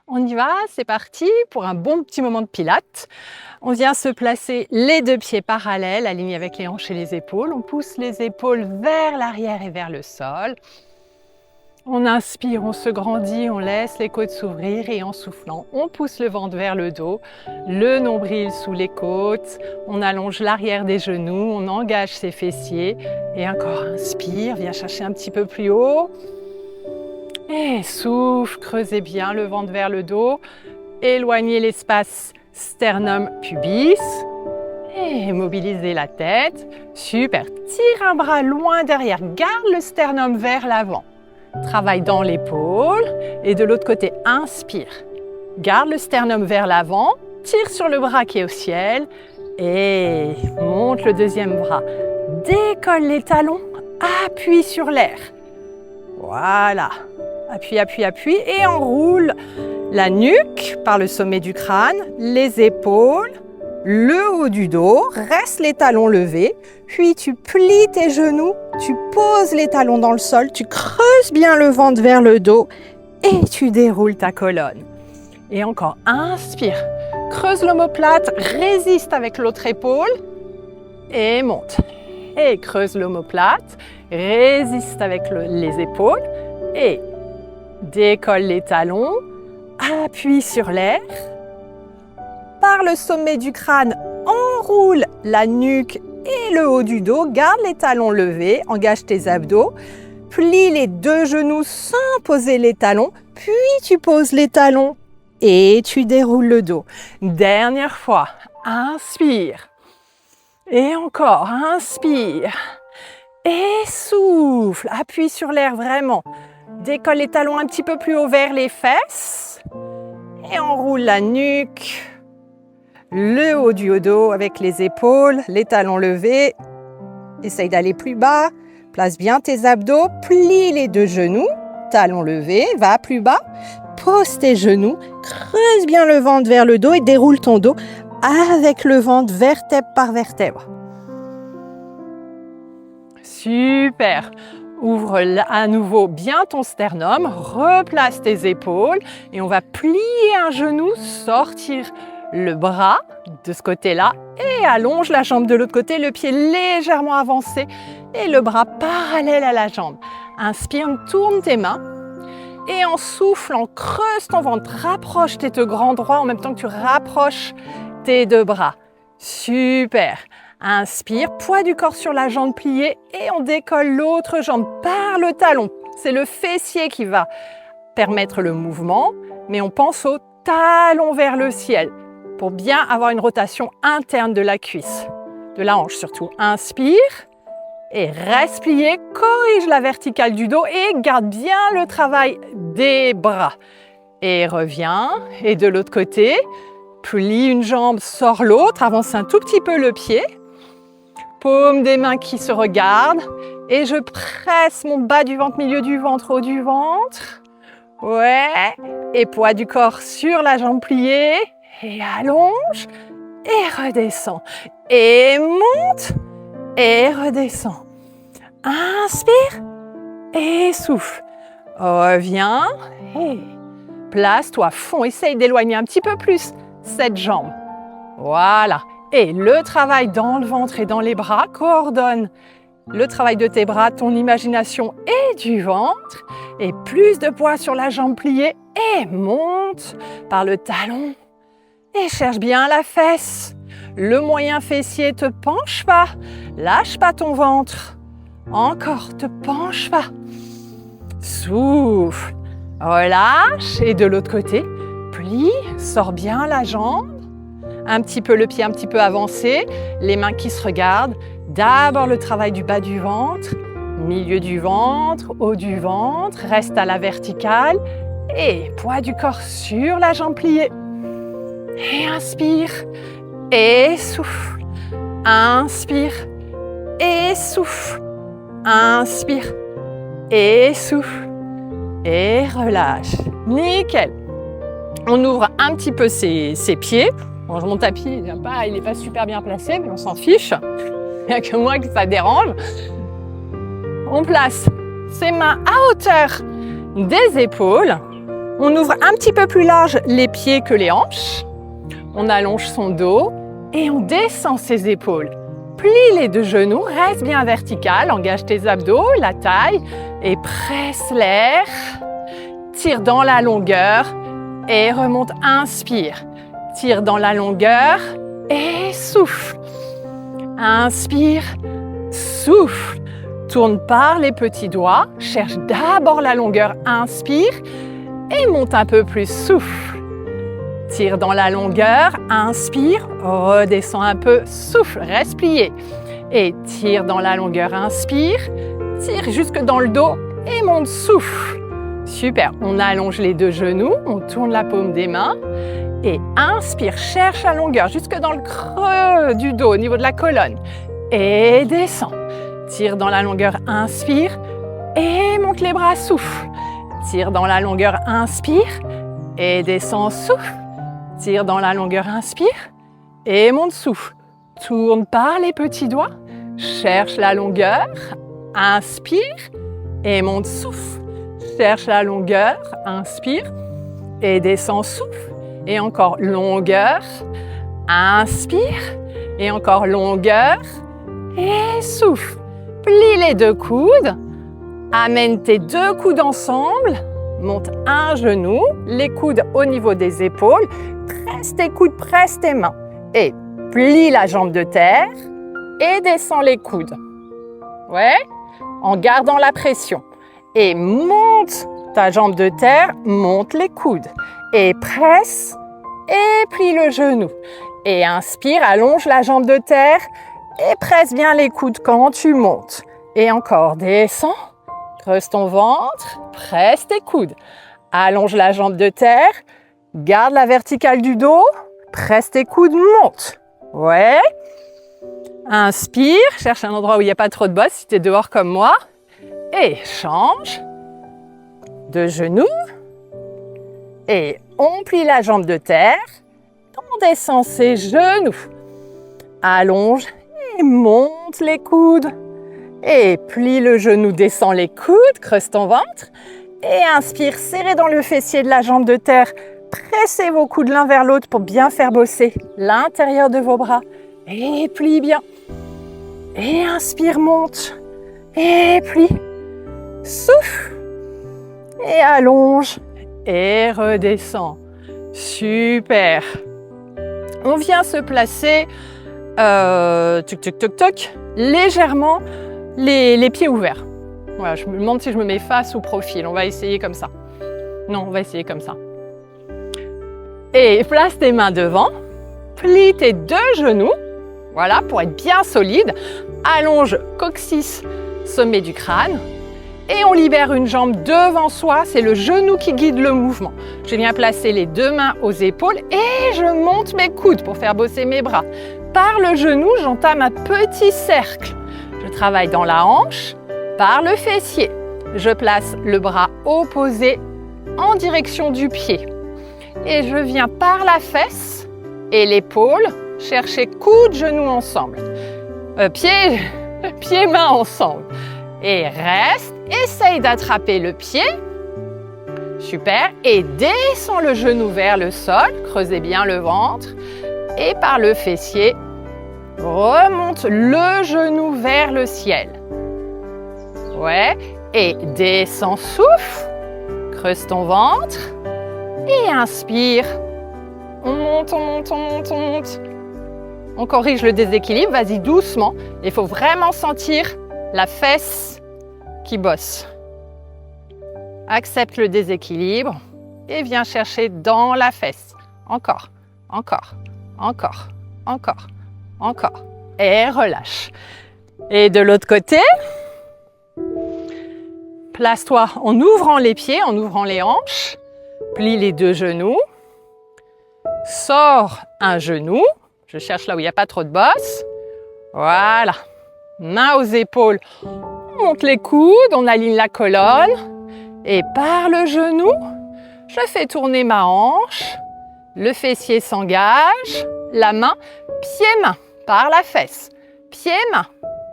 On y va, c'est parti pour un bon petit moment de pilates. On vient se placer les deux pieds parallèles, alignés avec les hanches et les épaules. On pousse les épaules vers l'arrière et vers le sol. On inspire, on se grandit, on laisse les côtes s'ouvrir et en soufflant, on pousse le ventre vers le dos, le nombril sous les côtes, on allonge l'arrière des genoux, on engage ses fessiers et encore inspire, viens chercher un petit peu plus haut. Et souffle, creusez bien le ventre vers le dos, éloignez l'espace sternum-pubis et mobilisez la tête. Super, tire un bras loin derrière, garde le sternum vers l'avant. Travaille dans l'épaule et de l'autre côté, inspire. Garde le sternum vers l'avant, tire sur le bras qui est au ciel et monte le deuxième bras. Décolle les talons, appuie sur l'air. Voilà, appuie, appuie, appuie et enroule la nuque par le sommet du crâne, les épaules, le haut du dos, reste les talons levés, puis tu plies tes genoux, tu poses les talons dans le sol, tu creuses bien le ventre vers le dos et tu déroules ta colonne. Et encore, inspire, creuse l'omoplate, résiste avec l'autre épaule et monte. Et creuse l'omoplate, résiste avec les épaules et décolle les talons, appuie sur l'air. Par le sommet du crâne, enroule la nuque et le haut du dos, garde les talons levés, engage tes abdos, plie les deux genoux sans poser les talons, puis tu poses les talons et tu déroules le dos. Dernière fois, inspire et encore, inspire et souffle, appuie sur l'air vraiment, décolle les talons un petit peu plus haut vers les fesses et enroule la nuque. Le haut du dos avec les épaules, les talons levés. Essaye d'aller plus bas. Place bien tes abdos. Plie les deux genoux. Talons levés. Va plus bas. Pose tes genoux. Creuse bien le ventre vers le dos et déroule ton dos avec le ventre vertèbre par vertèbre. Super. Ouvre à nouveau bien ton sternum. Replace tes épaules et on va plier un genou, sortir le bras de ce côté-là et allonge la jambe de l'autre côté, le pied légèrement avancé et le bras parallèle à la jambe. Inspire, tourne tes mains et en soufflant, creuse ton ventre, rapproche tes deux grands droits en même temps que tu rapproches tes deux bras. Super. Inspire, poids du corps sur la jambe pliée et on décolle l'autre jambe par le talon. C'est le fessier qui va permettre le mouvement, mais on pense au talon vers le ciel pour bien avoir une rotation interne de la cuisse, de la hanche surtout. Inspire et reste plié, corrige la verticale du dos et garde bien le travail des bras. Et reviens, et de l'autre côté, plie une jambe, sors l'autre, avance un tout petit peu le pied, paume des mains qui se regardent et je presse mon bas du ventre, milieu du ventre, haut du ventre. Ouais, et poids du corps sur la jambe pliée. Et allonge, et redescend, et monte, et redescend. Inspire, et souffle. Reviens, et place-toi, fond, essaye d'éloigner un petit peu plus cette jambe. Voilà, et le travail dans le ventre et dans les bras coordonne le travail de tes bras, ton imagination et du ventre, et plus de poids sur la jambe pliée, et monte par le talon. Et cherche bien la fesse. Le moyen fessier, te penche pas. Lâche pas ton ventre. Encore, te penche pas. Souffle. Relâche. Et de l'autre côté, plie. Sors bien la jambe. Un petit peu le pied un petit peu avancé. Les mains qui se regardent. D'abord le travail du bas du ventre. Milieu du ventre. Haut du ventre. Reste à la verticale. Et poids du corps sur la jambe pliée. Et inspire, et souffle, inspire, et souffle, inspire, et souffle, et relâche. Nickel. On ouvre un petit peu ses pieds. Bon, mon tapis, il n'est pas super bien placé, mais on s'en fiche. Il n'y a que moi que ça dérange. On place ses mains à hauteur des épaules. On ouvre un petit peu plus large les pieds que les hanches. On allonge son dos et on descend ses épaules. Plie les deux genoux, reste bien vertical, engage tes abdos, la taille et presse l'air. Tire dans la longueur et remonte, inspire. Tire dans la longueur et souffle. Inspire, souffle. Tourne par les petits doigts, cherche d'abord la longueur, inspire et monte un peu plus, souffle. Tire dans la longueur, inspire, redescend un peu, souffle, reste plié. Et tire dans la longueur, inspire, tire jusque dans le dos et monte, souffle. Super, on allonge les deux genoux, on tourne la paume des mains et inspire, cherche la longueur jusque dans le creux du dos, au niveau de la colonne. Et descend. Tire dans la longueur, inspire et monte les bras, souffle. Tire dans la longueur, inspire et descend, souffle. Tire dans la longueur, inspire et monte, souffle. Tourne par les petits doigts, cherche la longueur, inspire et monte, souffle. Cherche la longueur, inspire et descend, souffle. Et encore longueur, inspire et encore longueur et souffle. Plie les deux coudes, amène tes deux coudes ensemble, monte un genou, les coudes au niveau des épaules, presse tes coudes, presse tes mains et plie la jambe de terre et descends les coudes. Ouais, en gardant la pression. Et monte ta jambe de terre, monte les coudes et presse et plie le genou. Et inspire, allonge la jambe de terre et presse bien les coudes quand tu montes. Et encore, descends, creuse ton ventre, presse tes coudes. Allonge la jambe de terre, garde la verticale du dos, presse tes coudes, monte. Ouais. Inspire, cherche un endroit où il n'y a pas trop de bosse si tu es dehors comme moi. Et change de genou. Et on plie la jambe de terre. On descend ses genoux. Allonge et monte les coudes. Et plie le genou, descend les coudes, creuse ton ventre. Et inspire, serrez dans le fessier de la jambe de terre. Pressez vos coudes l'un vers l'autre pour bien faire bosser l'intérieur de vos bras. Et plie bien. Et inspire, monte. Et plie. Souffle. Et allonge. Et redescend. Super. On vient se placer légèrement les pieds ouverts. Voilà, je me demande si je me mets face ou profil. On va essayer comme ça. Non, on va essayer comme ça. Et place tes mains devant. Plie tes deux genoux. Voilà, pour être bien solide. Allonge coccyx, sommet du crâne. Et on libère une jambe devant soi. C'est le genou qui guide le mouvement. Je viens placer les deux mains aux épaules et je monte mes coudes pour faire bosser mes bras. Par le genou, j'entame un petit cercle. Je travaille dans la hanche, par le fessier. Je place le bras opposé en direction du pied. Et je viens par la fesse et l'épaule chercher coude, genou ensemble. Pieds, mains ensemble. Et reste, essaye d'attraper le pied. Super. Et descends le genou vers le sol, creusez bien le ventre. Et par le fessier, remonte le genou vers le ciel. Ouais. Et descends, souffle. Creuse ton ventre. Et inspire. On monte, on monte, on monte, on monte. On corrige le déséquilibre, vas-y doucement. Il faut vraiment sentir la fesse qui bosse. Accepte le déséquilibre et viens chercher dans la fesse. Encore, encore, encore, encore, encore. Et relâche. Et de l'autre côté, place-toi en ouvrant les pieds, en ouvrant les hanches. Plie les deux genoux. Sors un genou. Je cherche là où il n'y a pas trop de bosse. Voilà. Mains aux épaules. On monte les coudes, on aligne la colonne. Et par le genou, je fais tourner ma hanche. Le fessier s'engage. La main, pied-main, par la fesse. Pied-main,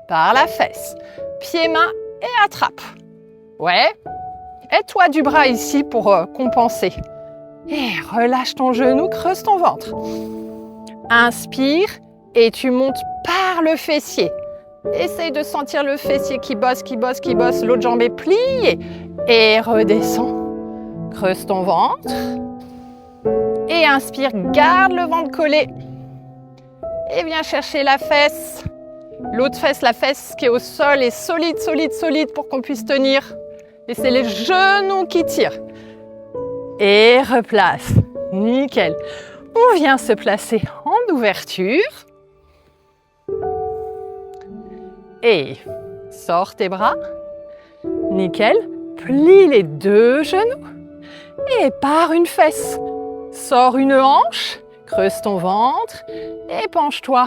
par la fesse. Pied-main et attrape. Ouais. Aide-toi du bras ici pour compenser. Et relâche ton genou, creuse ton ventre. Inspire et tu montes par le fessier. Essaye de sentir le fessier qui bosse, qui bosse, qui bosse. L'autre jambe est pliée. Et redescends. Creuse ton ventre. Et inspire, garde le ventre collé. Et viens chercher la fesse. L'autre fesse, la fesse qui est au sol est solide, solide, solide pour qu'on puisse tenir. Et c'est les genoux qui tirent. Et replace. Nickel. On vient se placer en ouverture. Et sors tes bras. Nickel. Plie les deux genoux. Et pars une fesse. Sors une hanche. Creuse ton ventre. Et penche-toi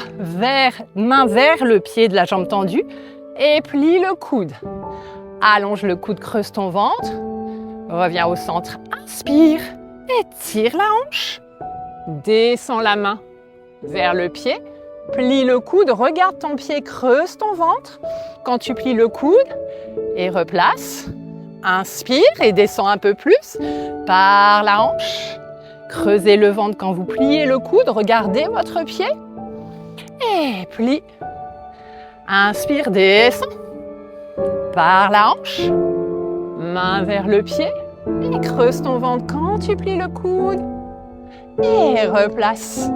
main vers le pied de la jambe tendue. Et plie le coude. Allonge le coude, creuse ton ventre. Reviens au centre. Inspire. Et tire la hanche. Descends la main vers le pied. Plie le coude, regarde ton pied, creuse ton ventre. Quand tu plies le coude, et replace. Inspire et descends un peu plus par la hanche. Creusez le ventre quand vous pliez le coude, regardez votre pied. Et plie. Inspire, descends par la hanche. Main vers le pied. Et creuse ton ventre quand tu plies le coude. Et replace.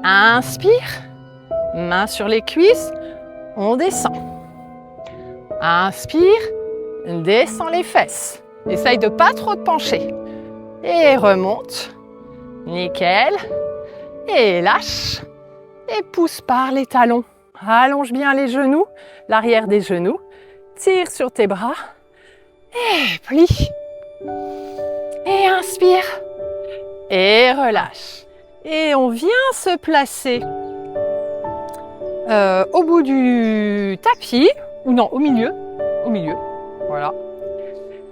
Inspire. Main sur les cuisses. On descend. Inspire. Descends les fesses. Essaye de pas trop te pencher. Et remonte. Nickel. Et lâche. Et pousse par les talons. Allonge bien les genoux, l'arrière des genoux. Tire sur tes bras. Et plie. Et inspire. Et relâche. Et on vient se placer au bout du tapis, ou non, au milieu. Au milieu. Voilà.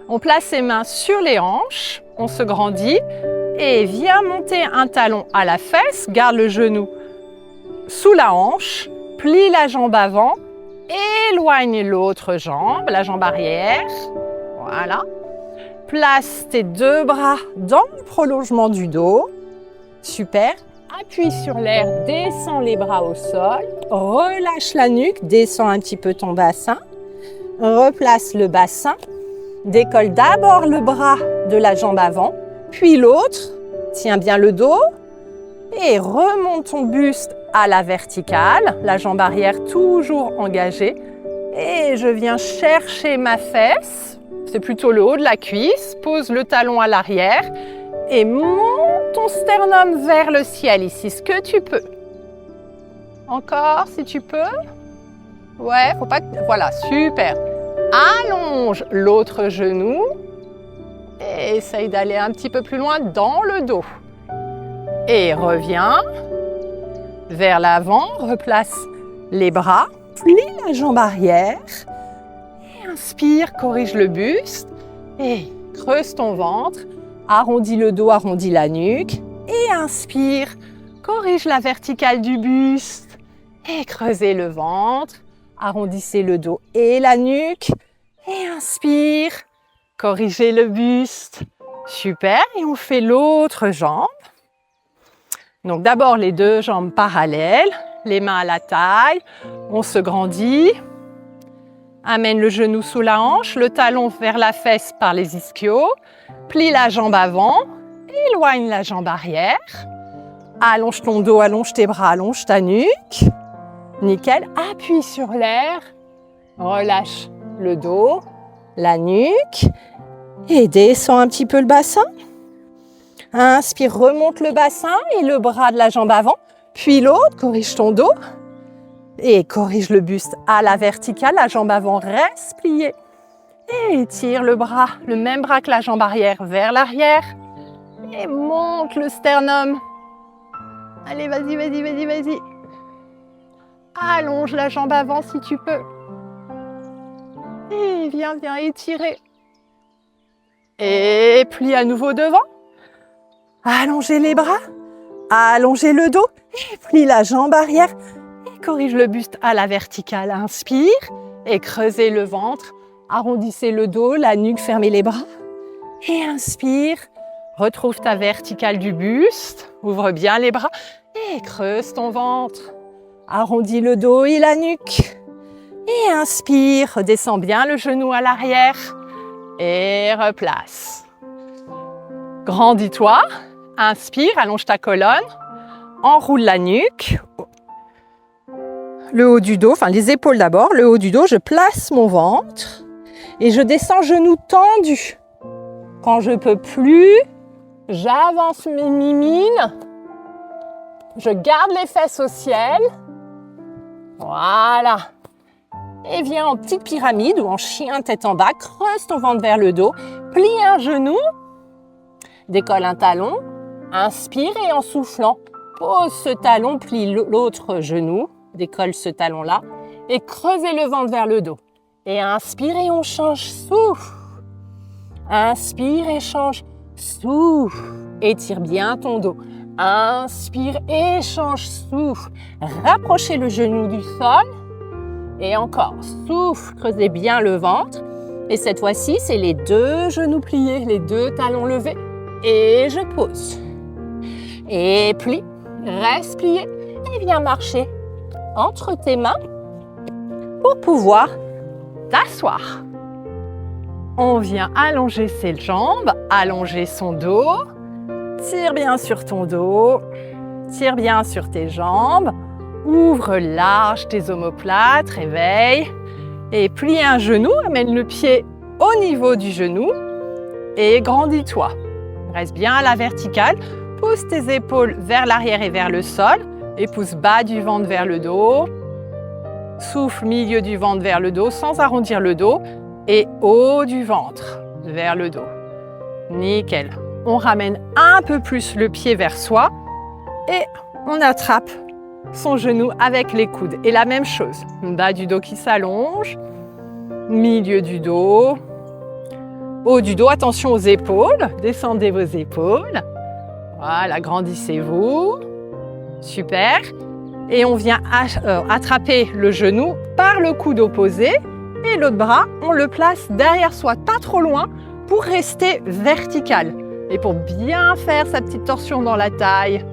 On place ses mains sur les hanches, on se grandit et vient monter un talon à la fesse, garde le genou sous la hanche, plie la jambe avant, éloigne l'autre jambe, la jambe arrière. Voilà. Place tes deux bras dans le prolongement du dos. Super. Appuie sur l'air, descends les bras au sol. Relâche la nuque, descends un petit peu ton bassin. Replace le bassin. Décolle d'abord le bras de la jambe avant, puis l'autre. Tiens bien le dos. Et remonte ton buste à la verticale. La jambe arrière toujours engagée. Et je viens chercher ma fesse. C'est plutôt le haut de la cuisse. Pose le talon à l'arrière. Et monte ton sternum vers le ciel ici, ce que tu peux. Encore, si tu peux. Ouais, faut pas que... Voilà, super. Allonge l'autre genou. Et essaye d'aller un petit peu plus loin dans le dos. Et reviens vers l'avant. Replace les bras. Plie la jambe arrière. Et inspire, corrige le buste. Et creuse ton ventre. Arrondis le dos, arrondis la nuque. Et inspire, corrige la verticale du buste. Et creusez le ventre. Arrondissez le dos et la nuque. Et inspire, corrigez le buste. Super. Et on fait l'autre jambe. Donc d'abord les deux jambes parallèles. Les mains à la taille. On se grandit. Amène le genou sous la hanche. Le talon vers la fesse par les ischios. Plie la jambe avant, éloigne la jambe arrière. Allonge ton dos, allonge tes bras, allonge ta nuque. Nickel. Appuie sur l'air. Relâche le dos, la nuque. Et descends un petit peu le bassin. Inspire, remonte le bassin et le bras de la jambe avant. Puis l'autre, corrige ton dos. Et corrige le buste à la verticale. La jambe avant reste pliée. Et étire le bras, le même bras que la jambe arrière vers l'arrière. Et monte le sternum. Allez, vas-y, vas-y, vas-y, vas-y. Allonge la jambe avant si tu peux. Et viens étirer. Et plie à nouveau devant. Allongez les bras. Allongez le dos. Et plie la jambe arrière. Et corrige le buste à la verticale. Inspire. Et creusez le ventre. Arrondissez le dos, la nuque, fermez les bras. Et inspire. Retrouve ta verticale du buste. Ouvre bien les bras et creuse ton ventre. Arrondis le dos et la nuque. Et inspire. Redescends bien le genou à l'arrière. Et replace. Grandis-toi. Inspire, allonge ta colonne. Enroule la nuque. Le haut du dos, enfin les épaules d'abord. Le haut du dos, je place mon ventre. Et je descends genoux tendus. Quand je peux plus, j'avance mes mimines. Je garde les fesses au ciel. Voilà. Et viens en petite pyramide ou en chien tête en bas. Creuse ton ventre vers le dos. Plie un genou. Décolle un talon. Inspire et en soufflant, pose ce talon, plie l'autre genou. Décolle ce talon-là. Et creusez le ventre vers le dos. Et inspire et on change. Souffle. Inspire et change. Souffle. Étire bien ton dos. Inspire et change. Souffle. Rapprochez le genou du sol. Et encore. Souffle. Creusez bien le ventre. Et cette fois-ci, c'est les deux genoux pliés, les deux talons levés. Et je pose. Et plie. Reste plié. Et viens marcher entre tes mains pour pouvoir t'asseoir. On vient allonger ses jambes, allonger son dos. Tire bien sur ton dos. Tire bien sur tes jambes. Ouvre large tes omoplates, réveille. Et plie un genou, amène le pied au niveau du genou. Et grandis-toi. Reste bien à la verticale. Pousse tes épaules vers l'arrière et vers le sol. Et pousse bas du ventre vers le dos. Souffle milieu du ventre vers le dos sans arrondir le dos. Et haut du ventre vers le dos. Nickel. On ramène un peu plus le pied vers soi. Et on attrape son genou avec les coudes. Et la même chose. Bas du dos qui s'allonge. Milieu du dos. Haut du dos, attention aux épaules. Descendez vos épaules. Voilà, grandissez-vous. Super. Et on vient attraper le genou par le coude opposé. Et l'autre bras, on le place derrière soi, pas trop loin, pour rester vertical. Et pour bien faire sa petite torsion dans la taille.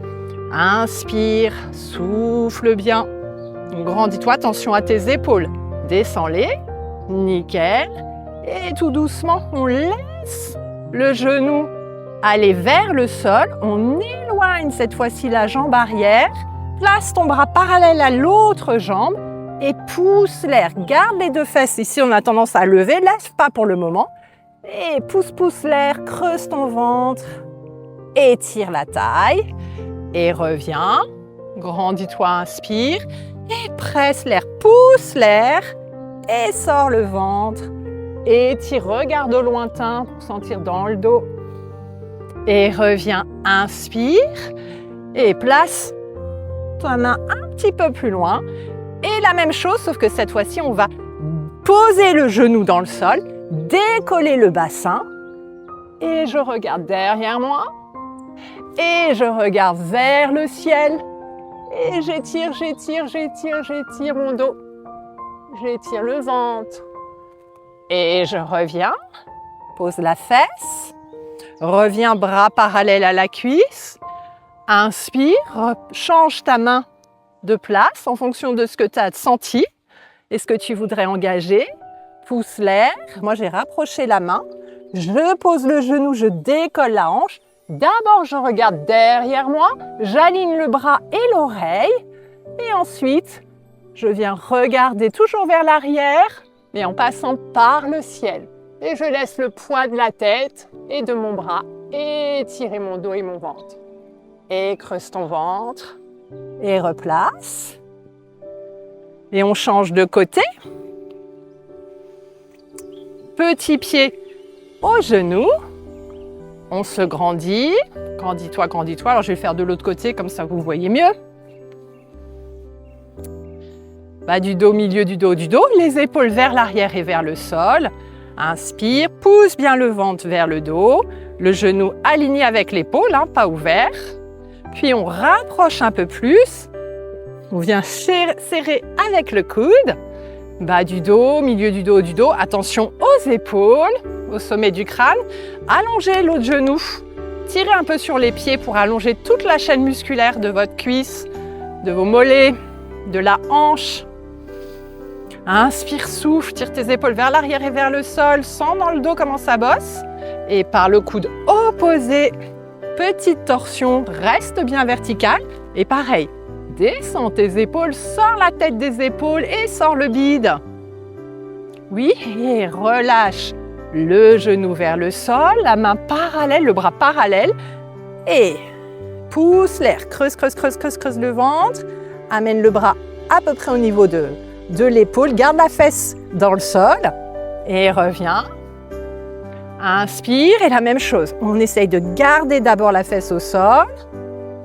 Inspire, souffle bien. Grandis-toi, attention à tes épaules. Descends-les. Nickel. Et tout doucement, on laisse le genou aller vers le sol. On éloigne cette fois-ci la jambe arrière. Place ton bras parallèle à l'autre jambe et pousse l'air. Garde les deux fesses. Ici, on a tendance à lever. Lève pas pour le moment. Et pousse l'air. Creuse ton ventre. Étire la taille. Et reviens. Grandis-toi, inspire. Et presse l'air. Pousse l'air. Et sors le ventre. Étire, regarde au lointain pour sentir dans le dos. Et reviens, inspire. Et place ta main un petit peu plus loin. Et la même chose, sauf que cette fois-ci, on va poser le genou dans le sol, décoller le bassin. Et je regarde derrière moi. Et je regarde vers le ciel. Et j'étire mon dos. J'étire le ventre. Et je reviens. Pose la fesse. Reviens, bras parallèles à la cuisse. Inspire, change ta main de place en fonction de ce que tu as senti et ce que tu voudrais engager. Pousse l'air. Moi, j'ai rapproché la main. Je pose le genou, je décolle la hanche. D'abord, je regarde derrière moi. J'aligne le bras et l'oreille. Et ensuite, je viens regarder toujours vers l'arrière, mais en passant par le ciel. Et je laisse le poids de la tête et de mon bras étirer mon dos et mon ventre. Et creuse ton ventre. Et replace. Et on change de côté. Petit pied au genou. On se grandit. Grandis-toi, grandis-toi. Alors je vais faire de l'autre côté, comme ça vous voyez mieux. Bas du dos, milieu du dos, les épaules vers l'arrière et vers le sol. Inspire, pousse bien le ventre vers le dos, le genou aligné avec l'épaule, pas ouvert. Puis on rapproche un peu plus. On vient serrer avec le coude. Bas du dos, milieu du dos, Attention aux épaules, au sommet du crâne. Allongez l'autre genou. Tirez un peu sur les pieds pour allonger toute la chaîne musculaire de votre cuisse, de vos mollets, de la hanche. Inspire, souffle, tire tes épaules vers l'arrière et vers le sol. Sens dans le dos comment ça bosse. Et par le coude opposé, petite torsion, reste bien vertical. Et pareil, descends tes épaules, sors la tête des épaules et sors le bide. Oui, et relâche le genou vers le sol, la main parallèle, le bras parallèle. Et pousse l'air, creuse, creuse, creuse, creuse, creuse le ventre. Amène le bras à peu près au niveau de l'épaule. Garde la fesse dans le sol. Et reviens. Inspire et la même chose. On essaye de garder d'abord la fesse au sol.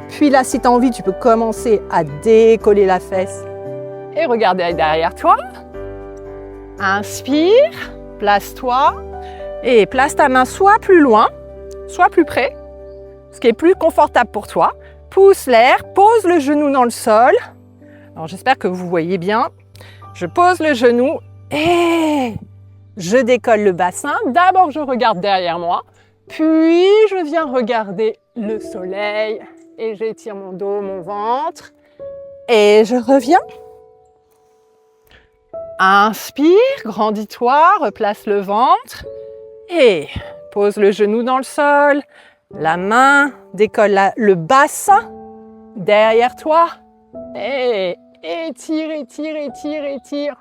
Puis là, si tu as envie, tu peux commencer à décoller la fesse et regarder derrière toi. Inspire, place-toi et place ta main soit plus loin, soit plus près, ce qui est plus confortable pour toi. Pousse l'air, pose le genou dans le sol. Alors j'espère que vous voyez bien. Je pose le genou et je décolle le bassin. D'abord, je regarde derrière moi, puis je viens regarder le soleil et j'étire mon dos, mon ventre et je reviens. Inspire, grandis-toi, replace le ventre et pose le genou dans le sol. La main décolle le bassin derrière toi et étire, étire, étire, étire.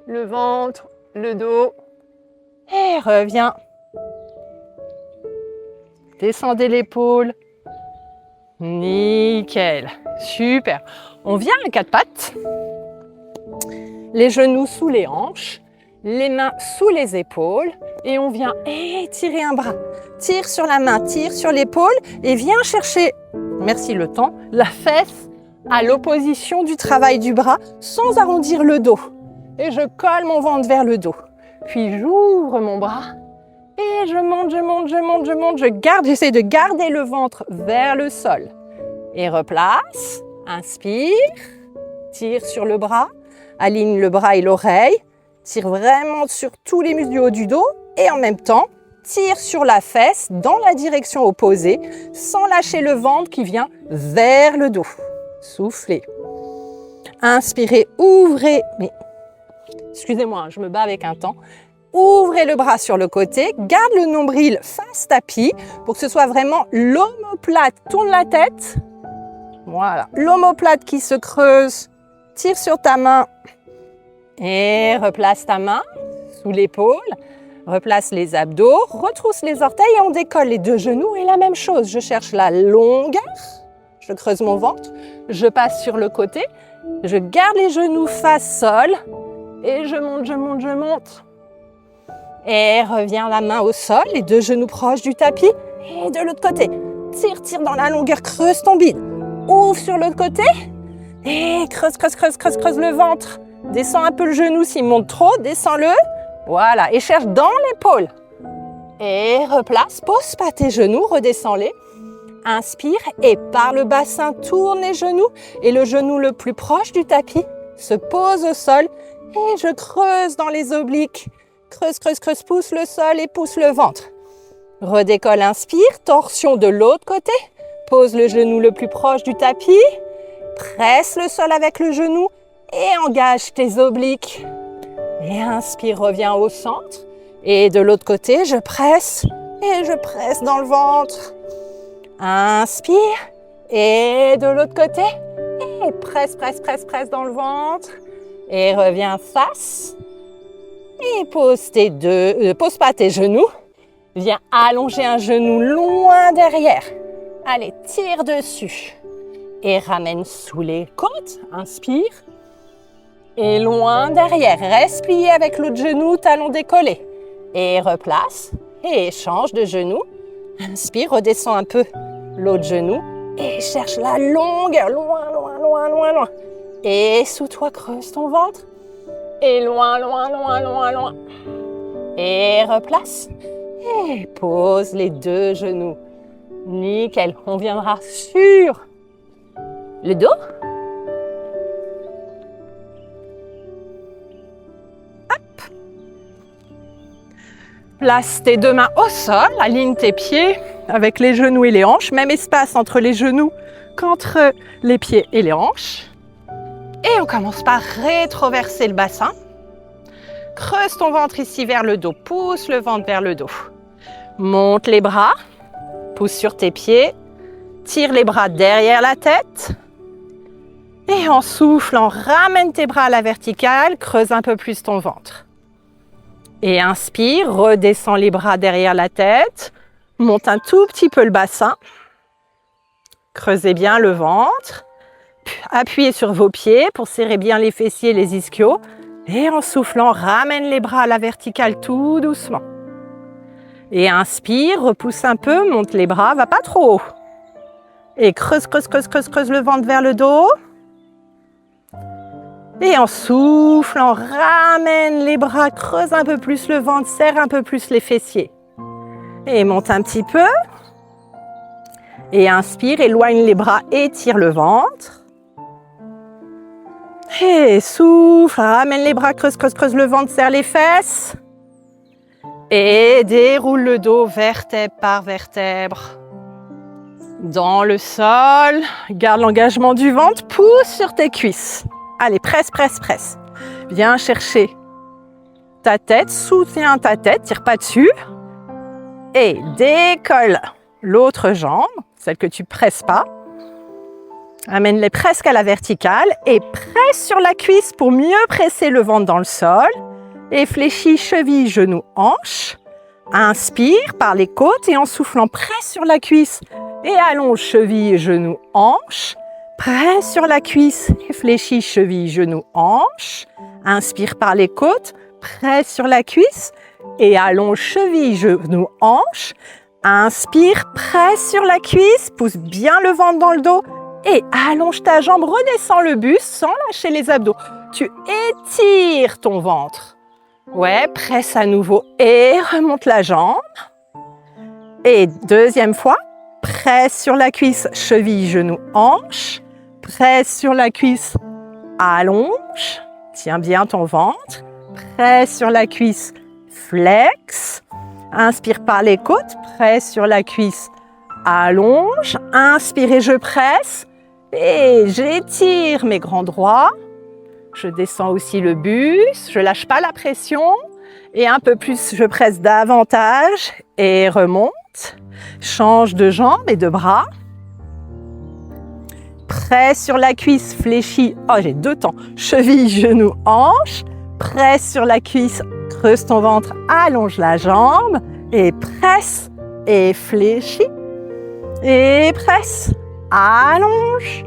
Le ventre, le dos et reviens. Descendez l'épaule. Nickel, super. On vient à quatre pattes. Les genoux sous les hanches, les mains sous les épaules et on vient étirer un bras. Tire sur la main, tire sur l'épaule et viens chercher, merci le temps, la fesse à l'opposition du travail du bras sans arrondir le dos. Et je colle mon ventre vers le dos. Puis j'ouvre mon bras et je monte, je monte, je monte, je monte. J'essaie de garder le ventre vers le sol. Et replace, inspire, tire sur le bras. Aligne le bras et l'oreille, tire vraiment sur tous les muscles du haut du dos et en même temps, tire sur la fesse dans la direction opposée sans lâcher le ventre qui vient vers le dos. Soufflez. Inspirez, ouvrez, mais excusez-moi, je me bats avec un temps. Ouvrez le bras sur le côté, garde le nombril face tapis pour que ce soit vraiment l'omoplate. Tourne la tête. Voilà, l'omoplate qui se creuse. Tire sur ta main et replace ta main sous l'épaule. Replace les abdos, retrousse les orteils et on décolle les deux genoux. Et la même chose, je cherche la longueur, je creuse mon ventre, je passe sur le côté, je garde les genoux face sol et je monte, je monte, je monte. Et reviens la main au sol, les deux genoux proches du tapis et de l'autre côté. Tire, tire dans la longueur, creuse ton bide. Ouvre sur l'autre côté. Et creuse, creuse, creuse, creuse, creuse le ventre. Descends un peu le genou s'il monte trop, descends-le. Voilà, et cherche dans l'épaule. Et replace, pose pas tes genoux, redescends-les. Inspire et par le bassin, tourne les genoux. Et le genou le plus proche du tapis se pose au sol. Et je creuse dans les obliques. Creuse, creuse, creuse, pousse le sol et pousse le ventre. Redécolle, inspire, torsion de l'autre côté. Pose le genou le plus proche du tapis. Presse le sol avec le genou et engage tes obliques. Et inspire, reviens au centre. Et de l'autre côté, je presse dans le ventre. Inspire et de l'autre côté. Et presse, presse, presse, presse dans le ventre. Et reviens face. Et pose pas tes genoux. Viens allonger un genou loin derrière. Allez, tire dessus. Et ramène sous les côtes, inspire. Et loin derrière, reste plié avec l'autre genou, talon décollé. Et replace, et change de genou. Inspire, redescends un peu l'autre genou. Et cherche la longueur, loin, loin, loin, loin, loin. Et sous toi, creuse ton ventre. Et loin, loin, loin, loin, loin. Et replace. Et pose les deux genoux. Nickel, on viendra sur le dos. Hop. Place tes deux mains au sol, aligne tes pieds avec les genoux et les hanches. Même espace entre les genoux qu'entre les pieds et les hanches. Et on commence par rétroverser le bassin. Creuse ton ventre ici vers le dos, pousse le ventre vers le dos. Monte les bras, pousse sur tes pieds, tire les bras derrière la tête. Et en soufflant, ramène tes bras à la verticale, creuse un peu plus ton ventre. Et inspire, redescends les bras derrière la tête, monte un tout petit peu le bassin. Creusez bien le ventre. Appuyez sur vos pieds pour serrer bien les fessiers et les ischios. Et en soufflant, ramène les bras à la verticale tout doucement. Et inspire, repousse un peu, monte les bras, va pas trop haut. Et creuse le ventre vers le dos. Et en soufflant, ramène les bras, creuse un peu plus le ventre, serre un peu plus les fessiers. Et monte un petit peu. Et inspire, éloigne les bras, étire le ventre. Et souffle, ramène les bras, creuse le ventre, serre les fesses. Et déroule le dos vertèbre par vertèbre. Dans le sol, garde l'engagement du ventre, pousse sur tes cuisses. Allez, presse. Viens chercher ta tête, soutiens ta tête, tire pas dessus. Et décolle l'autre jambe, celle que tu presses pas. Amène-les presque à la verticale et presse sur la cuisse pour mieux presser le ventre dans le sol. Et fléchis cheville, genou, hanche. Inspire par les côtes et en soufflant, presse sur la cuisse et allonge cheville, genou, hanche. Presse sur la cuisse et fléchis cheville, genou, hanche. Inspire par les côtes, presse sur la cuisse et allonge cheville, genou, hanche. Inspire, presse sur la cuisse, pousse bien le ventre dans le dos et allonge ta jambe, redescends le buste sans lâcher les abdos. Tu étires ton ventre. Ouais, presse à nouveau et remonte la jambe. Et deuxième fois, presse sur la cuisse, cheville, genou, hanche. Presse sur la cuisse, allonge. Tiens bien ton ventre. Presse sur la cuisse, flex. Inspire par les côtes, presse sur la cuisse, allonge. Inspire et je presse. Et j'étire mes grands droits. Je descends aussi le buste, je lâche pas la pression. Et un peu plus, je presse davantage et remonte. Change de jambes et de bras. Presse sur la cuisse, fléchis. Oh, j'ai deux temps. Cheville, genou, hanche. Presse sur la cuisse, creuse ton ventre, allonge la jambe. Et presse et fléchis. Et presse, allonge.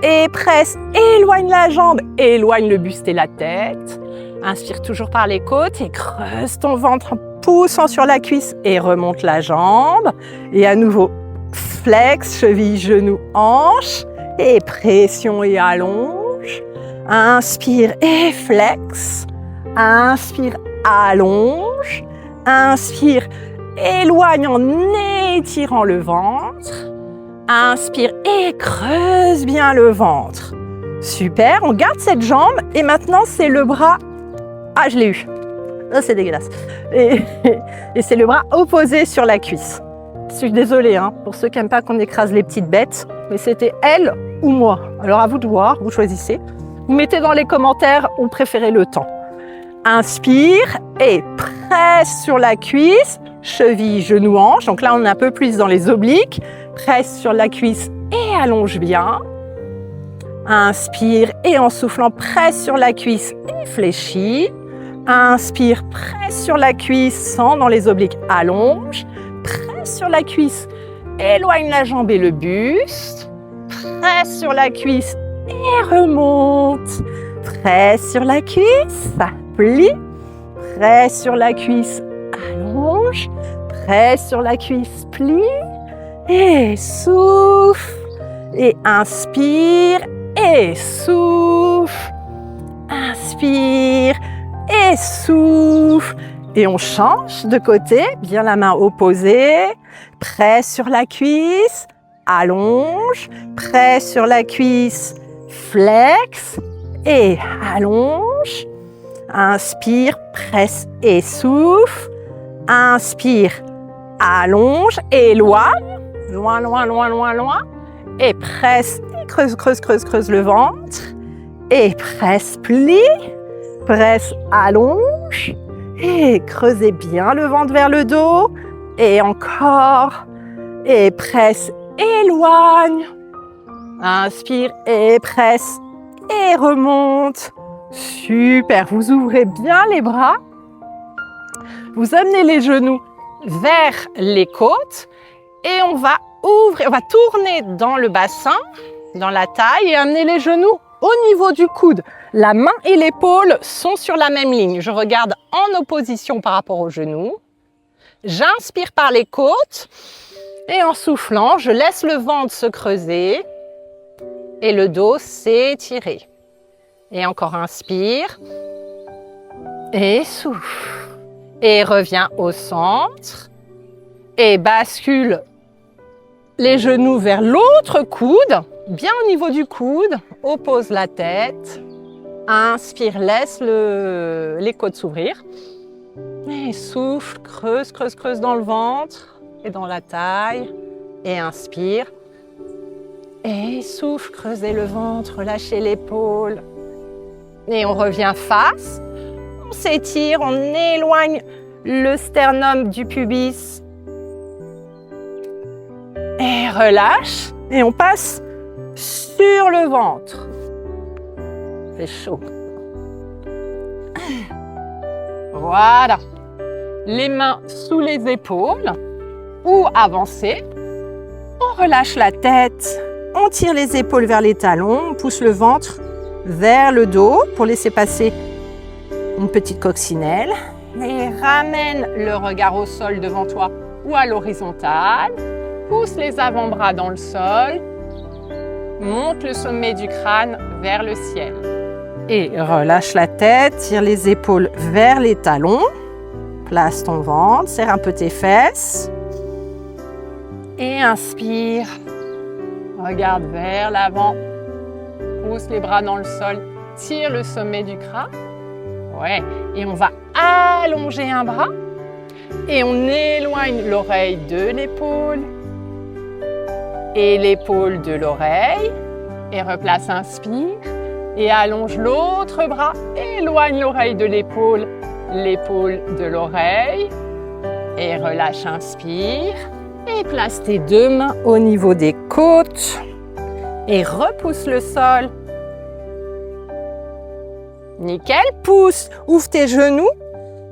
Et presse, éloigne la jambe, éloigne le buste et la tête. Inspire toujours par les côtes et creuse ton ventre en poussant sur la cuisse et remonte la jambe. Et à nouveau, flex, cheville, genou, hanche. Et pression et allonge. Inspire et flex. Inspire, allonge. Inspire, éloigne en étirant le ventre. Inspire et creuse bien le ventre. Super, on garde cette jambe et maintenant c'est le bras. Ah, je l'ai eu. Ça, c'est dégueulasse. Et c'est le bras opposé sur la cuisse. Je suis désolée pour ceux qui n'aiment pas qu'on écrase les petites bêtes, mais c'était elle ou moi. Alors à vous de voir, vous choisissez. Vous mettez dans les commentaires où préférez le temps. Inspire et presse sur la cuisse, cheville, genou, hanche. Donc là, on est un peu plus dans les obliques. Presse sur la cuisse et allonge bien. Inspire et en soufflant, presse sur la cuisse et fléchis. Inspire, presse sur la cuisse, sans dans les obliques, allonge. Presse sur la cuisse, éloigne la jambe et le buste. Presse sur la cuisse et remonte. Presse sur la cuisse, plie. Presse sur la cuisse, allonge. Presse sur la cuisse, plie. Et souffle. Et inspire. Et souffle. Inspire. Et souffle. Et on change de côté. Bien la main opposée. Presse sur la cuisse. Allonge. Presse sur la cuisse. Flex. Et allonge. Inspire. Presse et souffle. Inspire, allonge, éloigne, loin, loin, loin, loin, loin. Et presse, creuse, creuse, creuse, creuse le ventre. Et presse, plie, presse, allonge. Et creusez bien le ventre vers le dos. Et encore. Et presse, éloigne. Inspire et presse. Et remonte. Super, vous ouvrez bien les bras. Vous amenez les genoux vers les côtes et on va tourner dans le bassin, dans la taille et amener les genoux au niveau du coude. La main et l'épaule sont sur la même ligne. Je regarde en opposition par rapport aux genoux. J'inspire par les côtes et en soufflant, je laisse le ventre se creuser et le dos s'étirer. Et encore inspire et souffle. Et reviens au centre et bascule les genoux vers l'autre coude, bien au niveau du coude, oppose la tête, inspire, laisse les côtes s'ouvrir et souffle, creuse, creuse, creuse dans le ventre et dans la taille et inspire et souffle, creusez le ventre, lâchez l'épaule et on revient face. On s'étire, on éloigne le sternum du pubis. Et relâche. Et on passe sur le ventre. C'est chaud. Voilà. Les mains sous les épaules ou avancées. On relâche la tête. On tire les épaules vers les talons. On pousse le ventre vers le dos pour laisser passer une petite coccinelle et ramène le regard au sol devant toi ou à l'horizontale. Pousse les avant-bras dans le sol. Monte le sommet du crâne vers le ciel. Et relâche la tête, tire les épaules vers les talons. Place ton ventre, serre un peu tes fesses. Et inspire. Regarde vers l'avant. Pousse les bras dans le sol. Tire le sommet du crâne. Ouais, et on va allonger un bras et on éloigne l'oreille de l'épaule et l'épaule de l'oreille et replace, inspire et allonge l'autre bras, éloigne l'oreille de l'épaule, l'épaule de l'oreille et relâche, inspire et place tes deux mains au niveau des côtes et repousse le sol. Nickel, pousse, ouvre tes genoux,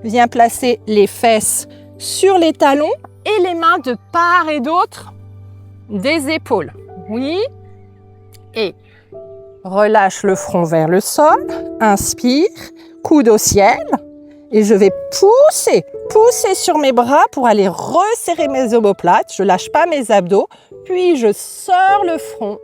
viens placer les fesses sur les talons et les mains de part et d'autre des épaules. Oui, et relâche le front vers le sol, inspire, coude au ciel et je vais pousser sur mes bras pour aller resserrer mes omoplates. Je ne lâche pas mes abdos, puis je sors le front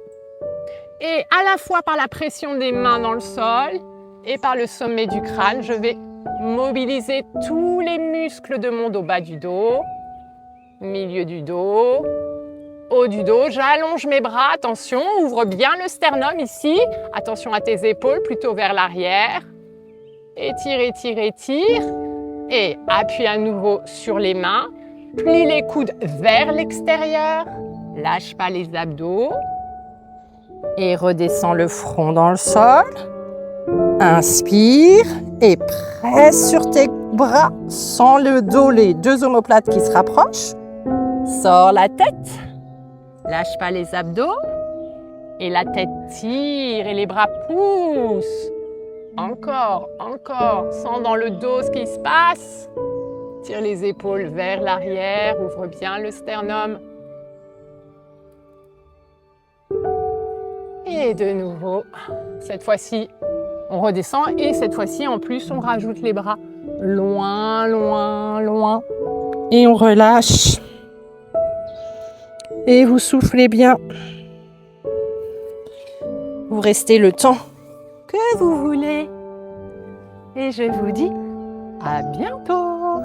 et à la fois par la pression des mains dans le sol, et par le sommet du crâne, je vais mobiliser tous les muscles de mon dos, bas du dos, milieu du dos, haut du dos. J'allonge mes bras, attention, ouvre bien le sternum ici. Attention à tes épaules, plutôt vers l'arrière. Étire, étire, étire. Et appuie à nouveau sur les mains. Plie les coudes vers l'extérieur. Lâche pas les abdos. Et redescends le front dans le sol. Inspire et presse sur tes bras, sans le dos, les deux omoplates qui se rapprochent. Sors la tête, lâche pas les abdos et la tête tire et les bras poussent. Encore, encore, sens dans le dos ce qui se passe. Tire les épaules vers l'arrière, ouvre bien le sternum. Et de nouveau, cette fois-ci, on redescend et cette fois-ci, en plus, on rajoute les bras loin, loin, loin. Et on relâche. Et vous soufflez bien. Vous restez le temps que vous voulez. Et je vous dis à bientôt.